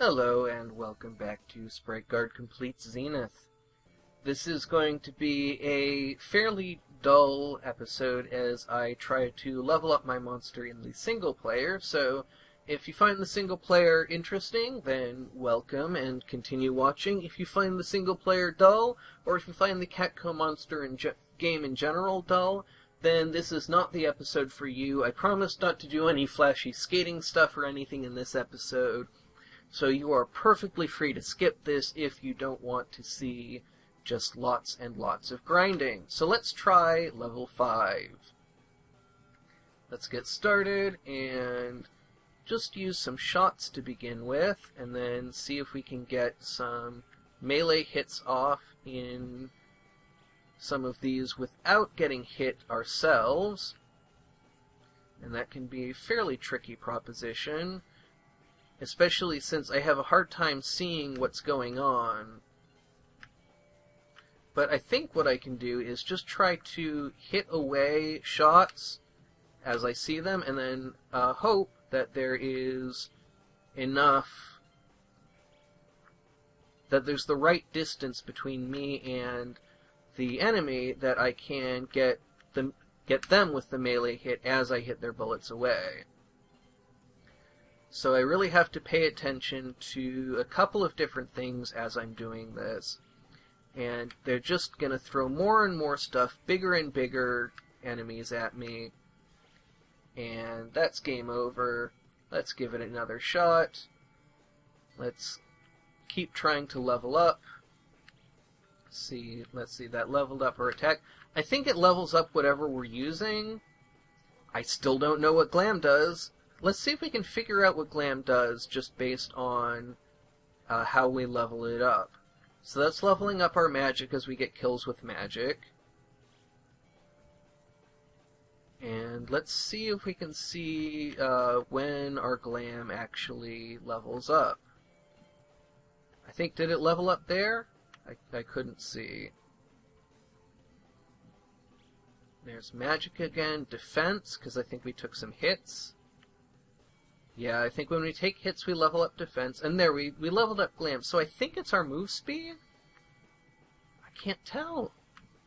Hello and welcome back to Sprite Guard Completes Zenith. This is going to be a fairly dull episode as I try to level up my monster in the single player, so if you find the single player interesting, then welcome and continue watching. If you find the single player dull, or if you find the Catco monster game in general dull, then this is not the episode for you. I promise not to do any flashy skating stuff or anything in this episode. So you are perfectly free to skip this if you don't want to see just lots and lots of grinding. So let's try level 5. Let's get started and just use some shots to begin with, and then see if we can get some melee hits off in some of these without getting hit ourselves. And that can be a fairly tricky proposition, especially since I have a hard time seeing what's going on. But I think what I can do is just try to hit away shots as I see them, and then hope that there is enough, that there's the right distance between me and the enemy that I can get them with the melee hit as I hit their bullets away. So I really have to pay attention to a couple of different things as I'm doing this. And they're just going to throw more and more stuff, bigger and bigger enemies at me. And that's game over. Let's give it another shot. Let's keep trying to level up. Let's see, that leveled up our attack. I think it levels up whatever we're using. I still don't know what Glam does. Let's see if we can figure out what Glam does just based on how we level it up. So that's leveling up our magic as we get kills with magic. And let's see if we can see when our Glam actually levels up. I think, did it level up there? I couldn't see. There's magic again. Defense, because I think we took some hits. Yeah, I think when we take hits, we level up defense. And there, we leveled up Glam. So I think it's our move speed? I can't tell.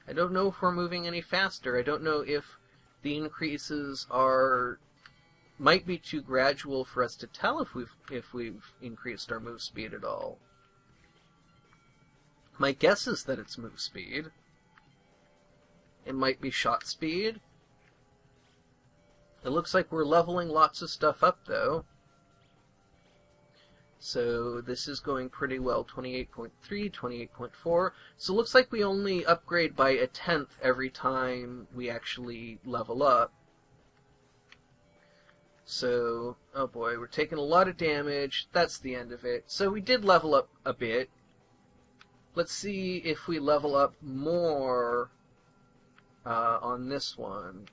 I don't know if we're moving any faster. I don't know if the increases might be too gradual for us to tell if we've increased our move speed at all. My guess is that it's move speed. It might be shot speed. It looks like we're leveling lots of stuff up, though. So this is going pretty well. 28.3, 28.4. So it looks like we only upgrade by 1/10 every time we actually level up. So, oh boy, we're taking a lot of damage. That's the end of it. So we did level up a bit. Let's see if we level up more on this one.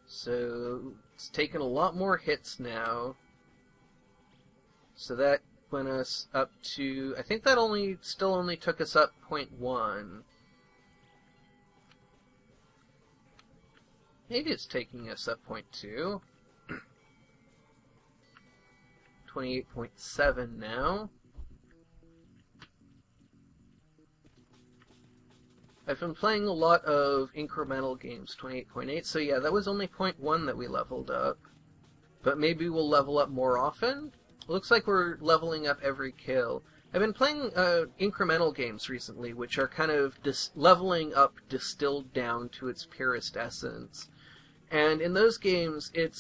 So it's taken a lot more hits now. So that went us up to, I think that still only took us up 0.1. Maybe it's taking us up 0.2. 28.7 now. I've been playing a lot of incremental games, 28.8, so yeah, that was only 0.1 that we leveled up. But maybe we'll level up more often? Looks like we're leveling up every kill. I've been playing incremental games recently, which are kind of leveling up distilled down to its purest essence. And in those games, a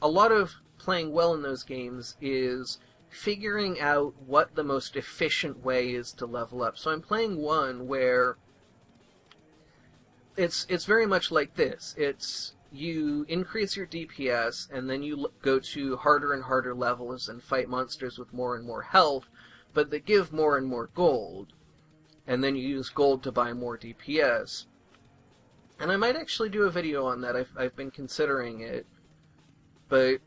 lot of playing well in those games is figuring out what the most efficient way is to level up. So I'm playing one where it's very much like this. It's you increase your DPS, and then you go to harder and harder levels and fight monsters with more and more health, but they give more and more gold. And then you use gold to buy more DPS. And I might actually do a video on that. I've been considering it. But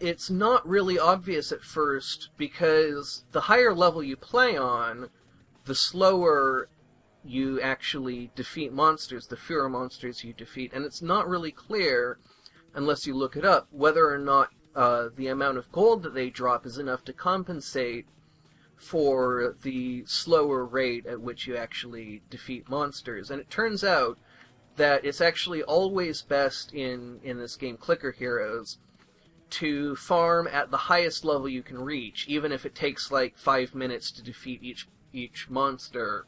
it's not really obvious at first, because the higher level you play on, the slower you actually defeat monsters, the fewer monsters you defeat, and it's not really clear unless you look it up, whether or not the amount of gold that they drop is enough to compensate for the slower rate at which you actually defeat monsters. And it turns out that it's actually always best in this game, Clicker Heroes, to farm at the highest level you can reach, even if it takes like 5 minutes to defeat each monster.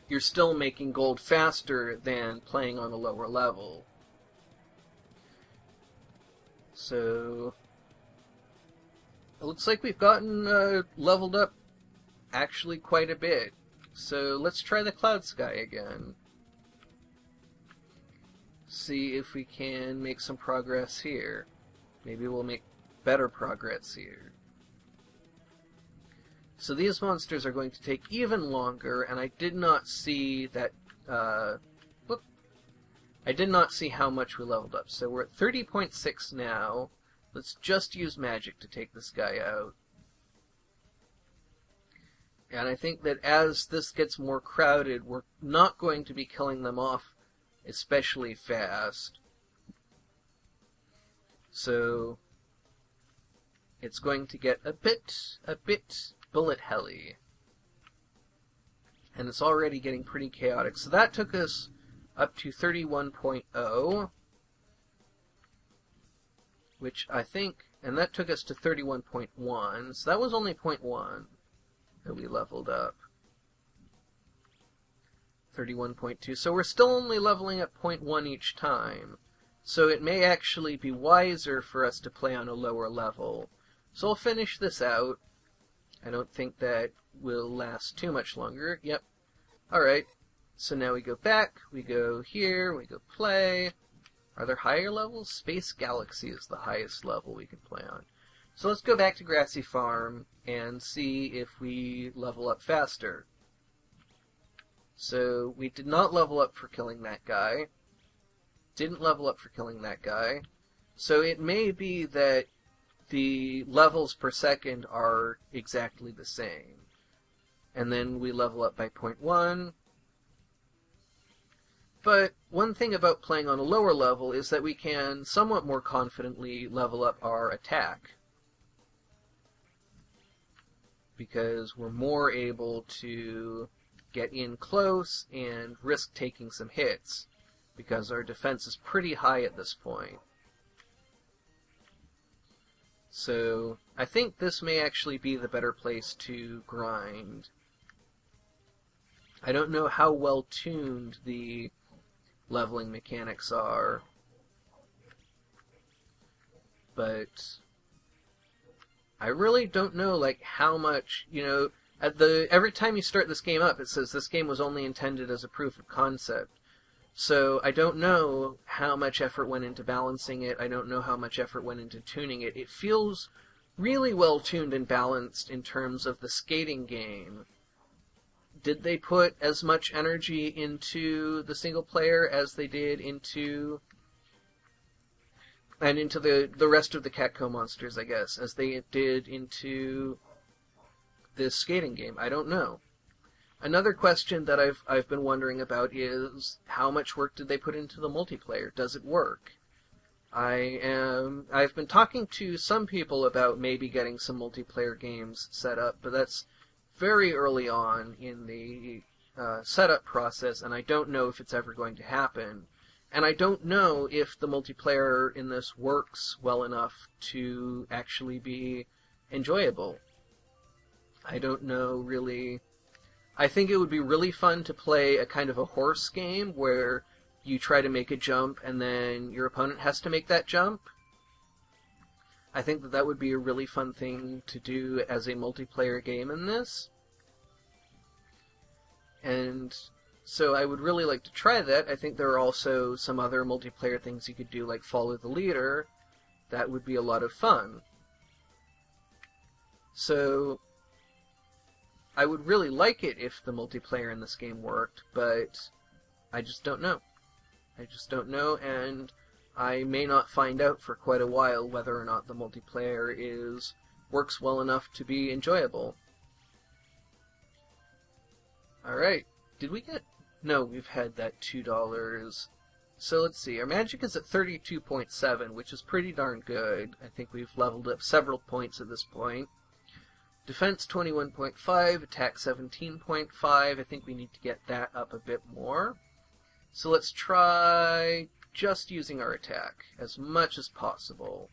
You're still making gold faster than playing on a lower level. So it looks like we've gotten leveled up actually quite a bit. So let's try the Cloud Sky again. See if we can make some progress here. Maybe we'll make better progress here. So these monsters are going to take even longer, and I did not see that, I did not see how much we leveled up. So we're at 30.6 now. Let's just use magic to take this guy out. And I think that as this gets more crowded, we're not going to be killing them off especially fast. So it's going to get a bit bullet helly. And it's already getting pretty chaotic. So that took us up to 31.0, which I think, and that took us to 31.1, so that was only 0.1 that we leveled up. 31.2, so we're still only leveling up 0.1 each time. So it may actually be wiser for us to play on a lower level. So I'll finish this out. I don't think that will last too much longer. Yep. Alright. So now we go back, we go here, we go play. Are there higher levels? Space Galaxy is the highest level we can play on. So let's go back to Grassy Farm and see if we level up faster. So we did not level up for killing that guy. Didn't level up for killing that guy. So it may be that the levels per second are exactly the same. And then we level up by 0.1. But one thing about playing on a lower level is that we can somewhat more confidently level up our attack. Because we're more able to get in close and risk taking some hits. Because our defense is pretty high at this point. So I think this may actually be the better place to grind. I don't know how well tuned the leveling mechanics are, but I really don't know like how much, you know, every time you start this game up it says this game was only intended as a proof of concept. So I don't know how much effort went into balancing it. I don't know how much effort went into tuning it. It feels really well tuned and balanced in terms of the skating game. Did they put as much energy into the single player as they did into the rest of the Catco monsters, I guess, as they did into this skating game? I don't know. Another question that I've been wondering about is how much work did they put into the multiplayer? Does it work? I've been talking to some people about maybe getting some multiplayer games set up, but that's very early on in the setup process, and I don't know if it's ever going to happen. And I don't know if the multiplayer in this works well enough to actually be enjoyable. I don't know really. I think it would be really fun to play a kind of a horse game where you try to make a jump and then your opponent has to make that jump. I think that that would be a really fun thing to do as a multiplayer game in this. And so I would really like to try that. I think there are also some other multiplayer things you could do, like follow the leader. That would be a lot of fun. So I would really like it if the multiplayer in this game worked, but I just don't know. I just don't know, and I may not find out for quite a while whether or not the multiplayer works well enough to be enjoyable. Alright, did we get... No, we've had that $2 So let's see, our magic is at 32.7, which is pretty darn good. I think we've leveled up several points at this point. Defense 21.5, attack 17.5. I think we need to get that up a bit more. So let's try just using our attack as much as possible.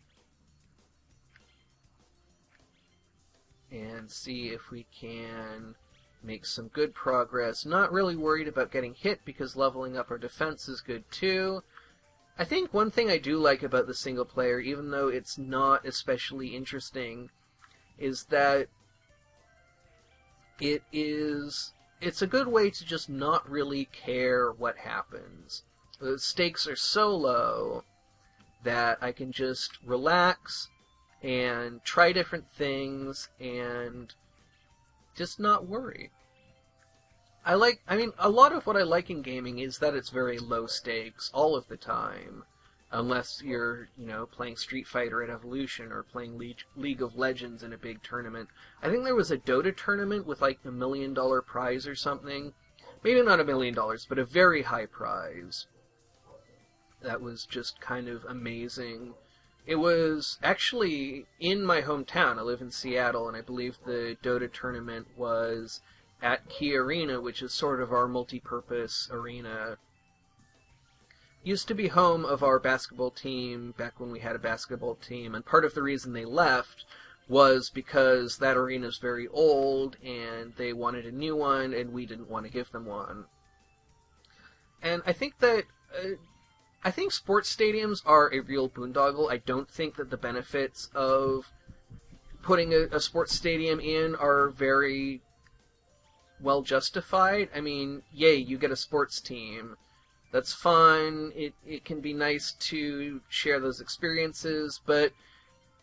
And see if we can make some good progress. Not really worried about getting hit because leveling up our defense is good too. I think one thing I do like about the single player, even though it's not especially interesting, is that it's a good way to just not really care what happens. The stakes are so low that I can just relax and try different things and just not worry. I mean, a lot of what I like in gaming is that it's very low stakes all of the time. Unless you're, playing Street Fighter at Evolution or playing League of Legends in a big tournament. I think there was a Dota tournament with like $1 million prize or something. Maybe not $1 million, but a very high prize. That was just kind of amazing. It was actually in my hometown. I live in Seattle, and I believe the Dota tournament was at Key Arena, which is sort of our multi-purpose arena. Used to be home of our basketball team back when we had a basketball team, and part of the reason they left was because that arena is very old, and they wanted a new one, and we didn't want to give them one. And I think that... I think sports stadiums are a real boondoggle. I don't think that the benefits of putting a sports stadium in are very well justified. I mean, yay, you get a sports team. That's fun. It can be nice to share those experiences, but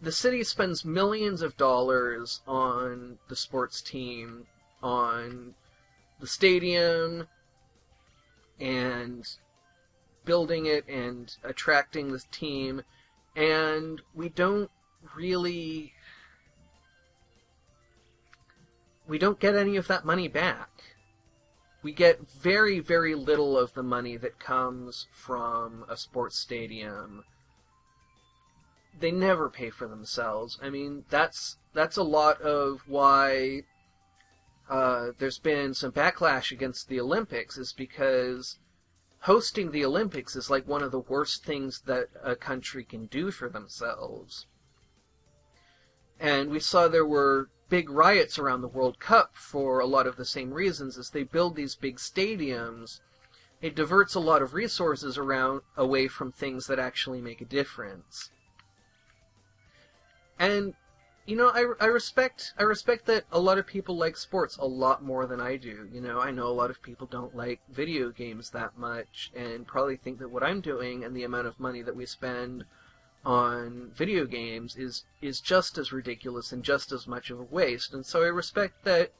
the city spends millions of dollars on the sports team, on the stadium, and building it and attracting the team, and we don't get any of that money back. We get very, very little of the money that comes from a sports stadium. They never pay for themselves. I mean, that's a lot of why there's been some backlash against the Olympics, is because hosting the Olympics is like one of the worst things that a country can do for themselves. And we saw there were big riots around the World Cup for a lot of the same reasons. As they build these big stadiums, it diverts a lot of resources away from things that actually make a difference. And I respect that a lot of people like sports a lot more than I do. I know a lot of people don't like video games that much and probably think that what I'm doing and the amount of money that we spend on video games is just as ridiculous and just as much of a waste. And so I respect that.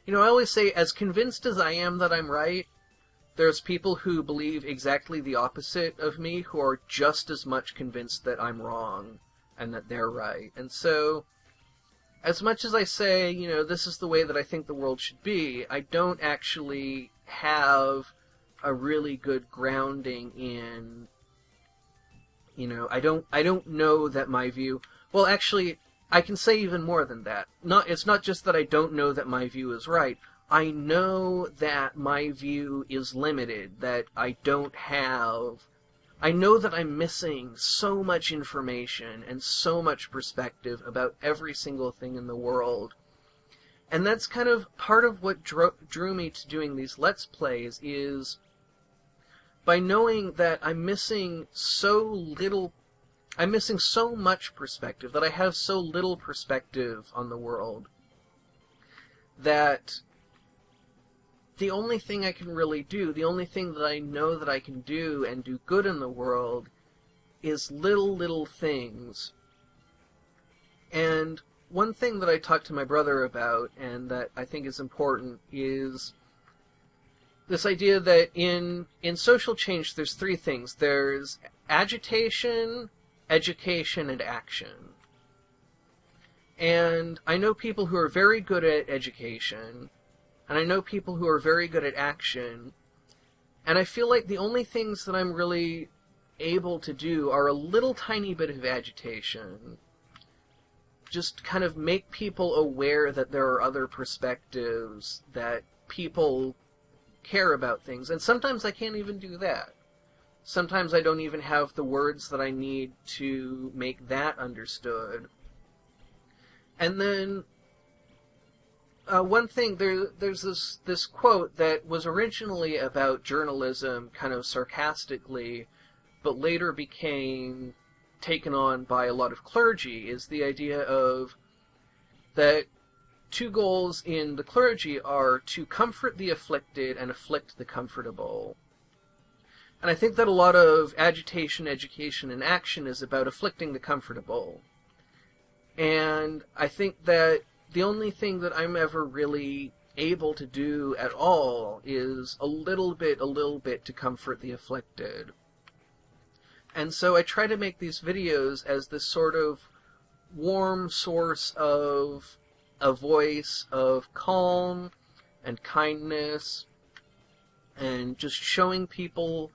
I always say, as convinced as I am that I'm right, there's people who believe exactly the opposite of me who are just as much convinced that I'm wrong and that they're right. And so, as much as I say, this is the way that I think the world should be, I don't actually have a really good grounding in, I don't know that my view... Well, actually, I can say even more than that. It's not just that I don't know that my view is right. I know that my view is limited, that I know that I'm missing so much information and so much perspective about every single thing in the world. And that's kind of part of what drew me to doing these Let's Plays, is by knowing that I'm missing so much perspective, that I have so little perspective on the world, that the only thing I can really do, the only thing that I know that I can do and do good in the world, is little things. And one thing that I talked to my brother about, and that I think is important, is this idea that in social change there's three things. There's agitation, education, and action. And I know people who are very good at education, and I know people who are very good at action, And I feel like the only things that I'm really able to do are a little tiny bit of agitation. Just kind of make people aware that there are other perspectives, that people care about things. And sometimes I can't even do that. Sometimes I don't even have the words that I need to make that understood. And then one thing, there's this quote that was originally about journalism, kind of sarcastically, but later became taken on by a lot of clergy, is the idea of that two goals in the clergy are to comfort the afflicted and afflict the comfortable. And I think that a lot of agitation, education, and action is about afflicting the comfortable. And I think that the only thing that I'm ever really able to do at all is a little bit to comfort the afflicted. And so I try to make these videos as this sort of warm source of a voice of calm and kindness, and just showing people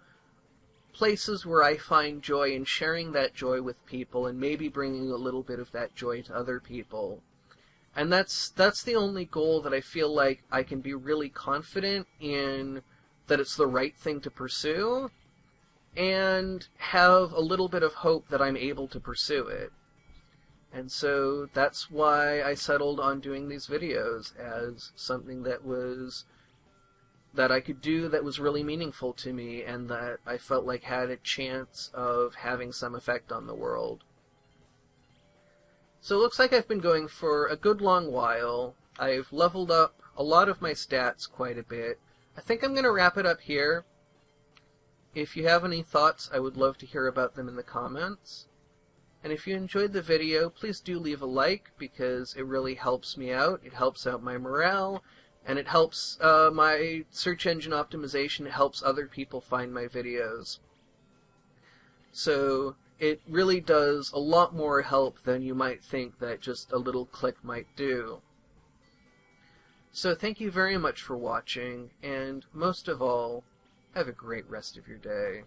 places where I find joy and sharing that joy with people, and maybe bringing a little bit of that joy to other people. And that's the only goal that I feel like I can be really confident in, that it's the right thing to pursue, and have a little bit of hope that I'm able to pursue it. And so that's why I settled on doing these videos as something that I could do that was really meaningful to me, and that I felt like had a chance of having some effect on the world. So it looks like I've been going for a good long while. I've leveled up a lot of my stats quite a bit. I think I'm going to wrap it up here. If you have any thoughts, I would love to hear about them in the comments. And if you enjoyed the video, please do leave a like, because it really helps me out. It helps out my morale, and it helps my search engine optimization. It helps other people find my videos. So it really does a lot more help than you might think that just a little click might do. So thank you very much for watching, and most of all, have a great rest of your day.